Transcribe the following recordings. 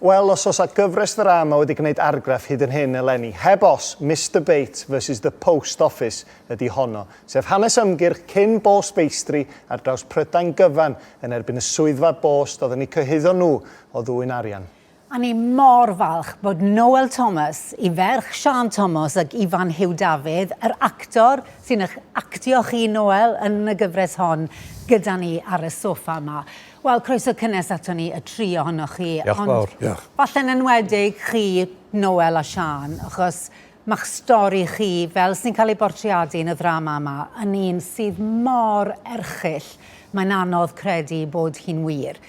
Wel, os oes a gyfres ddrama wedi gwneud argraff hyd yn hyn eleni, heb os Mr Bate versus The Post Office ydy honno, sef hanes ymgyrch cyn bos beistri ar draws Prydain gyfan yn erbyn y swyddfa bost oedd yn eu cyhyddo nhw o ddwy'n arian. A ni mor falch bod Noel Thomas, I ferch Siân Thomas ac Ifan Huw Dafydd, yr actor sy'n eich actio chi Noel yn y gyfres hon gyda ni ar y soffa yma. Wel, croeso cynnes ato ni y tri ohonoch chi. Diolch fawr. Falle'n enwedig chi Noel a Siân, achos mae'ch stori chi fel sy'n cael ei bortreadu yn y ddrama yma yn un sydd mor erchyll. Mae'n anodd credu bod hi'n wir.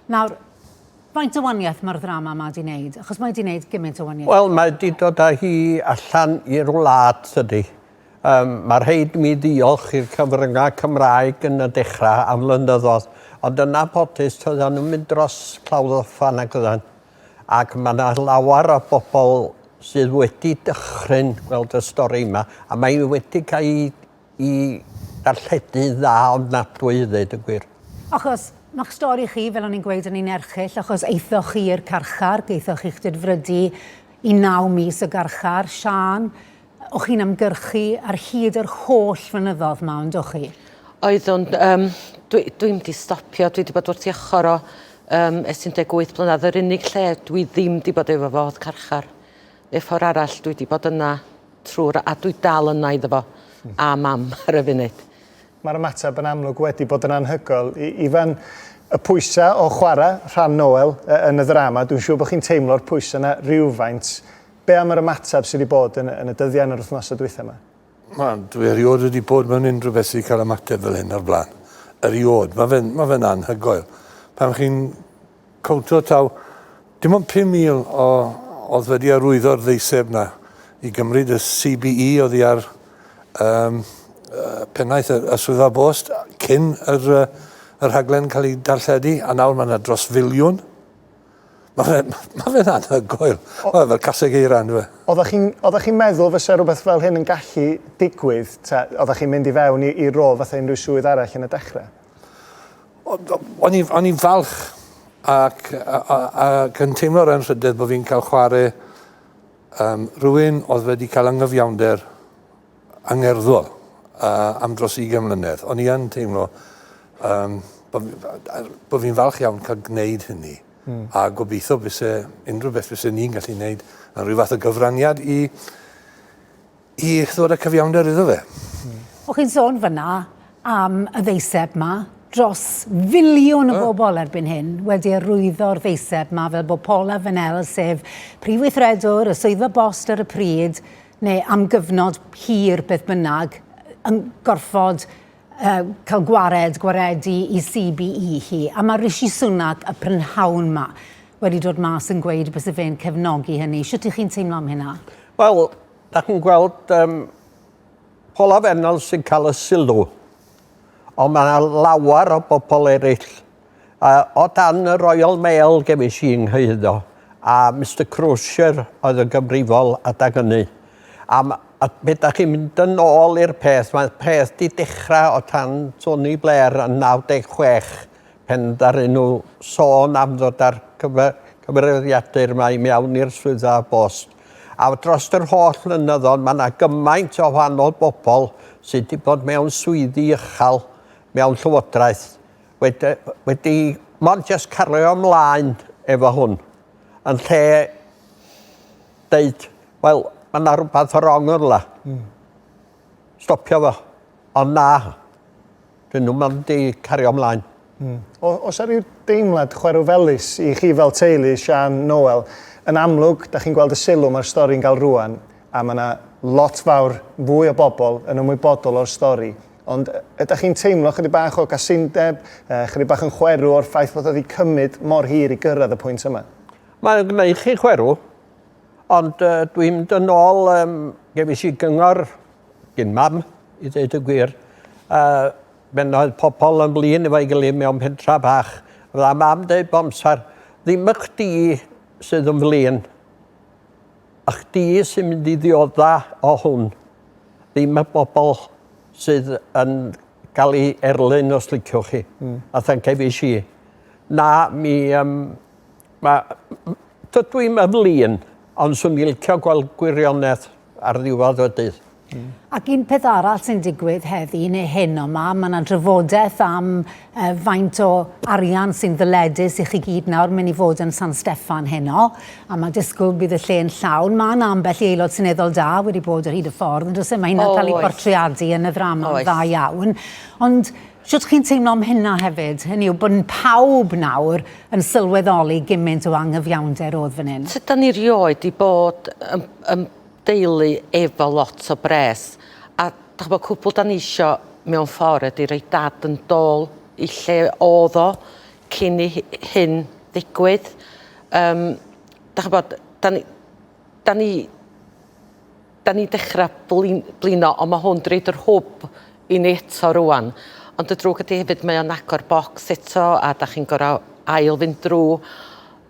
Nawr, faint o waniaeth mae'r ddrama yma wedi wneud? Achos mae wedi wneud gymaint o waniaeth. Wel, mae wedi dod â hi allan i'r wlad, tydi. Mae'r rhaid mi ddiolch i'r cyfryngau Cymraeg yn y dechrau am flynyddoedd. Ond yna bodus, oedden nhw'n mynd dros clawdd Offan ac ydyn. Ac mae yna lawer o bobl sydd wedi dychryn gweld y stori yma. A mae wedi cael ei darlledu dda ofnadwy i ddweud y gwir. Achos mae'ch stori chi, fel o'n i'n gweud, yn un erchyll, achos eithoch chi i'r carchar, geithoch chi'ch dydfrydu I 9 mis y garchar. Siân, o'ch chi'n ymgyrchu ar hyd yr holl flynyddoedd yma, ond o'ch chi? Oedd o'n, dwi'n di stopio, dwi wedi bod wrth I ochr o ers 18 blynedd. Yr unig lle dwi ddim wedi bod efo fo oedd carchar. Neu ffordd arall, dwi wedi bod yna trwy'r, a dwi dal yna iddo fo, a mam ar y funud. Mae'r ymateb yn amlwg wedi bod yn anhygoel. Ifan, y pwysau o chwarae rhan Noel yn y ddrama, dwi'n siŵr bod chi'n teimlo'r pwysau yna rhywfaint. Be am yr ymateb sydd wedi bod yn y dyddiau yn yr wythnosau dwytha yma? Dwi erioed wedi bod mewn unrhyw beth sy'n cael ymateb fel hyn ar blaen. Erioed, mae fe'n anhygoel. Pan chi'n cwntio taw, dim ond 5,000 oedd wedi arwyddo'r ddeiseb na I gymryd y CBE oedd I ar pennaeth y swyddfa bost cyn yr rhaglen cael ei darlledu, a nawr mae yna dros filiwn. Mae fe'n anhygoel. Mae fel caseg eiran, fe. Oeddech chi'n meddwl fysa rhywbeth fel hyn yn gallu digwydd? Oeddech chi'n mynd I fewn I rôl fatha unrhyw swydd arall yn y dechrau? O'n i'n falch ac yn teimlo'r anrhydedd bod fi'n cael chwarae rhywun oedd wedi cael anghyfiawnder angerddol am dros 20 mlynedd. O'n I yn teimlo bod fi'n falch iawn cael gwneud hynny. A gobeithio unrhyw beth fysa ni'n gallu gwneud yn rhyw fath o gyfraniad I ddod â cyfiawnder iddo fe. O'ch chi'n sôn fyna am y ddeiseb yma, dros filiwn o bobl erbyn hyn wedi arwyddo'r ddeiseb yma fel bod Paul a Fanel, sef prif weithredwr, y swyddfa bost ar y pryd, neu am gyfnod hir beth bynnag, yn gorfod cael gwaredu I CBE hi. A mae Rishi Sunak, y prynhawn yma, wedi dod mas yn gweud beth fe'n cefnogi hynny. Sut ych chi'n teimlo am hynna? Wel, da chi'n gweld Paul a Fanel sy'n cael y sylw. Ond mae yna lawer o bobl eraill. O dan y Royal Mail gefis i'n nghyhyddo. A Mr Crosier oedd y gyfrifol adag hynny. A beth da chi'n mynd yn ôl i'r peth, mae'r peth di dechrau o tan Tony Blair yn 96 pen ddaru nhw sôn am ddod ar cyfrifiadur mae mewn i'r swyddfa bost. A dros yr holl flynyddoedd mae yna gymaint o wahanol bobl sydd wedi bod mewn swyddi uchel mewn llywodraeth wedi mond jyst cario ymlaen efo hwn yn lle deud, wel, mae yna rhywbeth o rong o'r la. Stopio fo. Ond na, dyn nhw'n mynd I cario ymlaen. Os ar ryw deimlad chwerwfelus I chi fel teulu, Siân, Noel, yn amlwg, da chi'n gweld y sylw mae'r stori'n cael rwan, a mae yna lot fawr fwy o bobl yn ymwybodol o'r stori. Ond ydych chi'n teimlo chydig bach o gasundeb, chydig bach yn chwerw o'r ffaith bod wedi cymryd mor hir I gyrraedd y pwynt yma? Mae'n gwneud chi chwerw. Ond dwi'n mynd yn ôl, gefis I gyngor gyn mam, I ddweud y gwir. Ben oedd pobl yn blin efo'i gilydd mewn pentra bach. Fydda mam dweud bomsar, ddim ych di sydd yn flin. Ych di sy'n mynd I ddiodda o hwn. Ddim y bobl sydd yn cael ei erlyn os liciwch chi. A than gefis I. Na, dydw i'm y flin, ond swn i'n licio gweld gwirionedd ar ddiwedd y dydd. Ac un peth arall sy'n digwydd heddi neu hyn yma, mae yna drafodaeth am faint o arian sy'n ddyledus i chi gyd nawr mynd i fod yn San Steffan heno, a mae disgwyl bydd y lle'n llawn. Mae yna ambell i aelod seneddol da wedi bod ar hyd y ffordd, ond mae hynna'n cael ei portreadu yn y ddrama dda iawn. Ond sut chi'n teimlo am hynna hefyd? Hynny yw bod pawb nawr yn sylweddoli gymaint o anghyfiawnder oedd fan hyn. Sut da ni rioed i bod deulu efo lot o bres. A dach bod cwbl da ni isio mewn ffordd ydi roi dad yn dôl i lle oedd o cyn i hyn ddigwydd. Dach bod, da ni dechrau blino, ond mae hwn dreid yr hwb i ni eto rwan. Ond y drwg ydy hefyd mae o'n agor bocs eto a da chi'n gorau ail fynd drwy.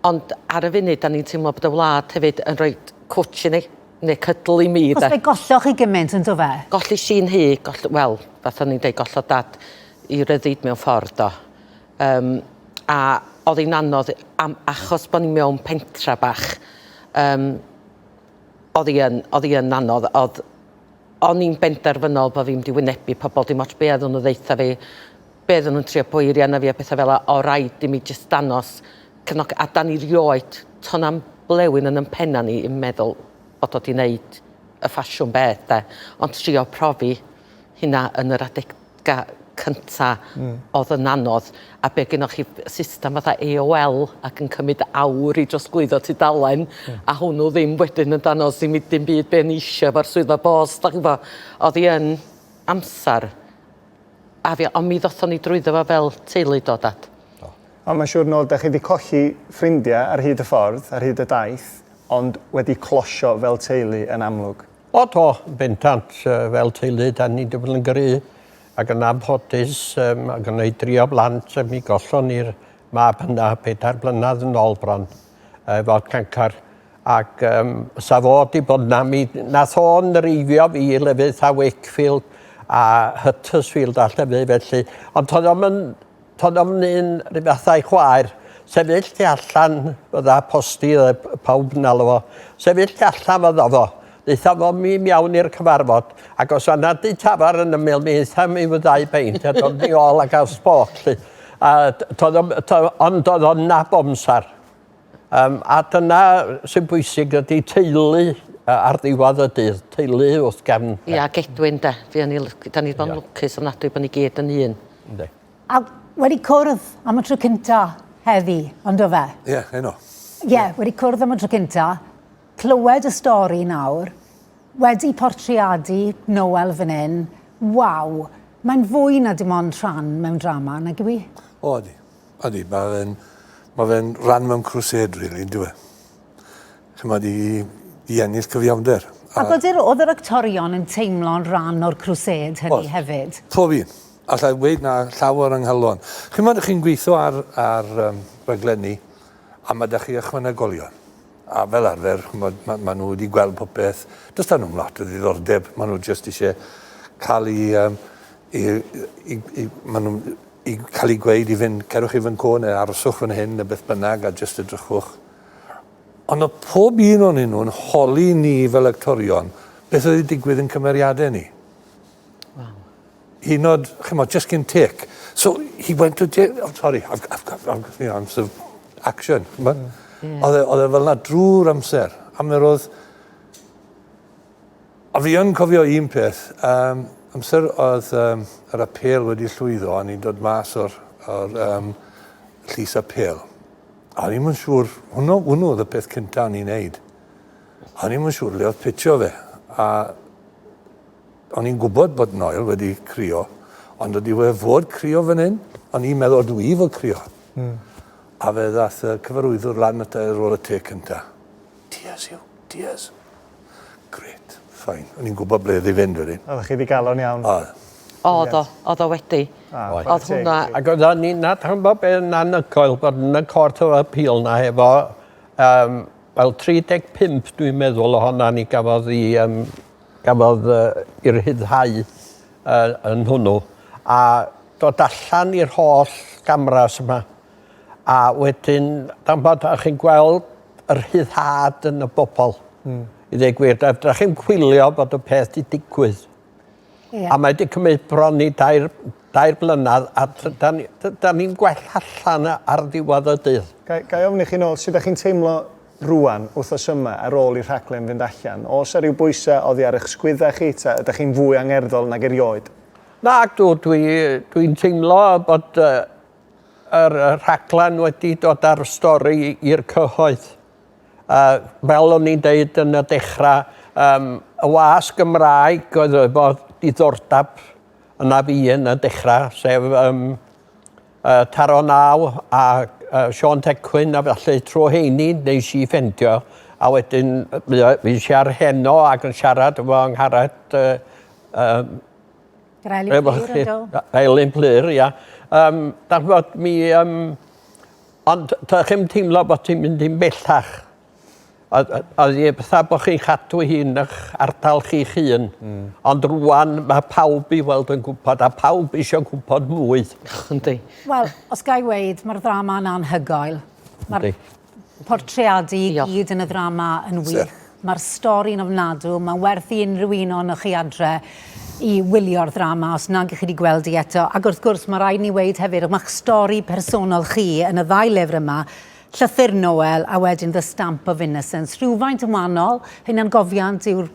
Ond ar y funud da ni'n teimlo bod y wlad hefyd yn rhoi cwtch i ni. Neu cydl i mi. Os fe golloch chi gymaint yn do fe? Golli Si'n hi, wel, fath o'n i'n dweud, gollo dad i ryddid mewn ffordd o. A oedd hi'n anodd, achos bod ni mewn pentra bach, oedd hi'n anodd, o'n i'n benderfynol bod fi'n di wynebu pobl dim ots be oedden nhw ddeitha fi, be oedden nhw'n trio poeri na fi a pethau fel o raid i mi jyst danos cefnog, a da ni rioed, ton am blewyn yn penna ni yn meddwl bod o di wneud y ffasiwn beth, de. Ond trio profi hynna yn yr adega cynta oedd yn anodd. A be gennych chi system fatha AOL ac yn cymryd awr i drosglwyddo tudalen, a hwnnw ddim wedyn yn danos i mi dim byd be ni eisiau fo'r swyddfa bos. Oedd hi yn amser. Ond mi ddothon ni drwyddo fo fel teulu dod. Ond mae'n siŵr nôl, da chi wedi colli ffrindiau ar hyd y ffordd, ar hyd y daith, ond wedi closio fel teulu yn amlwg. Bendant fel teulu, da ni wedi bod yn gyrru ac yn amhodus ac yn ei 3 blant mi gollon ni'r mab yna 4 blynedd yn ôl bron fod cancar. Ac sa fod i bod na mi, nath o'n reifio fi i lefydd a Wakefield a Huddersfield a llefydd felly. Ond toedd o'n un rhywbethau chwaer, sefyll ti allan, fydda posti pawb yn alw fo, sefyll ti allan fydda fo, ddeitha fo mi mewn i'r cyfarfod, ac os yna di tafar yn ymyl, mi eitha mi fyddau beint, a dod ni ôl ag ar sbot. Ond oedd o'n nab omsar. A dyna sy'n bwysig ydy teulu ar ddiwedd y dydd, teulu wrth gefn. Ia, Gedwyn de, da ni bod yn lwcus ofnadwy bod ni gyd yn un. A wedi cwrdd am y tro cynta heddi, ond o fe? Ie, enw. Ie, wedi cwrdd am y tro cynta, clywed y stori nawr, wedi portreadu Noel fan hyn, waw, mae'n fwy na dim ond rhan mewn drama, nag yw i? O, ydi. Mae fe'n rhan mewn crusade, really, dwi. Chymod i ennill cyfiawnder. Ac oedd yr actorion yn teimlo'n rhan o'r crusade hynny hefyd? Pob un. Allai weid na llawer yng Nghalon. Chymod chi'n gweithio ar rhaglenni, a mae da chi ychwanegolion. A fel arfer, mae nhw wedi gweld popeth. Does da nhw'n lot o ddiddordeb. Mae nhw jyst eisiau cael i cael ei gweud i fynd, cerwch i fynd co neu aroswch fan hyn neu beth bynnag a jyst edrychwch. Ond o pob un o'n nhw'n holi ni fel actorion beth oedd wedi digwydd yn cymeriadau ni. Hyd yn oed, chymod, just cyn take. So he went to jail. Oh, sorry, I've sort of action. Oedd e fel na drwy'r amser. A mi roedd... A fi yn cofio un peth. Amser oedd yr apel wedi llwyddo, a ni'n dod mas o'r llys apel. A ni'n mynd siŵr, hwnnw oedd y peth cynta ni'n neud. A ni'n mynd siŵr le oedd pitio fe. A o'n i'n gwybod bod Noel wedi crio, ond oedd i fod crio fan hyn, o'n i'n meddwl dwi fod crio. A fe ddath y cyfarwyddwr lan at ar ôl y te cynta. Tears. Great, fine. O'n i'n gwybod ble oedd i fynd wedyn. Oeddech chi wedi gael o'n iawn? Oedd o wedi. Oedd hwnna... Ac oedd ni'n nadhanfod be'n anhygoel bod yn y Court of Appeal na efo wel 35 dwi'n meddwl ohona ni gafodd i'r hyddhau yn hwnnw. A dod allan i'r holl gamras yma. A wedyn, dan bod chi'n gweld yr rhyddhad yn y bobl. I ddweud gwir, da chi'n gwylio bod y peth di digwydd. Ie. A mae wedi cymryd bron i dair blynedd, a da ni'n gwell allan ar ddiwedd y dydd. Gai ofyn i chi nôl, sut ydych chi'n teimlo rwan wrthos yma ar ôl i'r rhaglen fynd allan? Os yw bwysau oddi ar eich sgwyddau chi, ta ydych chi'n fwy angerddol nag erioed? Nag dwi'n teimlo bod yr rhaglen wedi dod ar stori i'r cyhoedd. Fel o'n i'n deud yn y dechrau, y was Gymraeg oedd bod diddordab yna fi yn y dechrau, sef Taro Naw a Siôn Tecwyn a felly tro heini neis i ffendio. A wedyn fi'n siarad heno ac yn siarad efo Angharad Elin Plyr, ia. Da fod mi... Ond da chi'n teimlo bod ti'n mynd i'n bellach. Oedd i bethau bod chi'n cadw hun eich ardal chi'ch hun. Ond rwan mae pawb i weld yn gwybod, a pawb eisiau gwybod mwy. Yndi. Wel, os gai weid, mae'r ddrama yn anhygoel. Mae'r portreadu i gyd yn y ddrama yn wych. Mae'r stori'n ofnadw, mae'n werth i unrhyw un o'n chi adre i wylio'r ddrama os nag ych chi wedi gweld i eto. Ac wrth gwrs, mae rhaid ni weid hefyd, mae'ch stori personol chi yn y ddau lyfr yma, Llythyr Noel a wedyn The Stamp of Innocence. Rhywfaint yn wahanol, hynna'n gofiant yw'r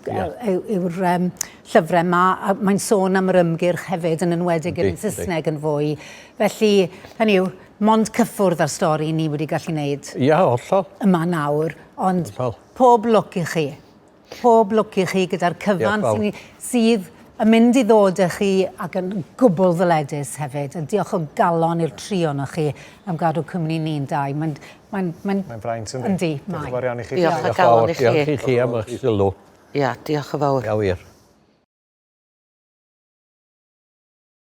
llyfrau yma, a mae'n sôn am yr ymgyrch hefyd yn enwedig yn Saesneg yn fwy. Felly, hynny yw, mond cyffwrdd ar stori ni wedi gallu wneud. Ia, hollol. Yma nawr, ond pob lwc i chi. Pob lwc i chi gyda'r cyfan sydd yn mynd i ddod â chi ac yn gwbl ddyledus hefyd. A diolch o galon i'r tri o'na chi am gadw cwmni ni'n dau. Mae'n fraint yn yndi, Diolch yn fawr iawn i chi. Diolch o galon i chi. Diolch i chi am eich sylw. Ia, diolch yn fawr. Ia wir.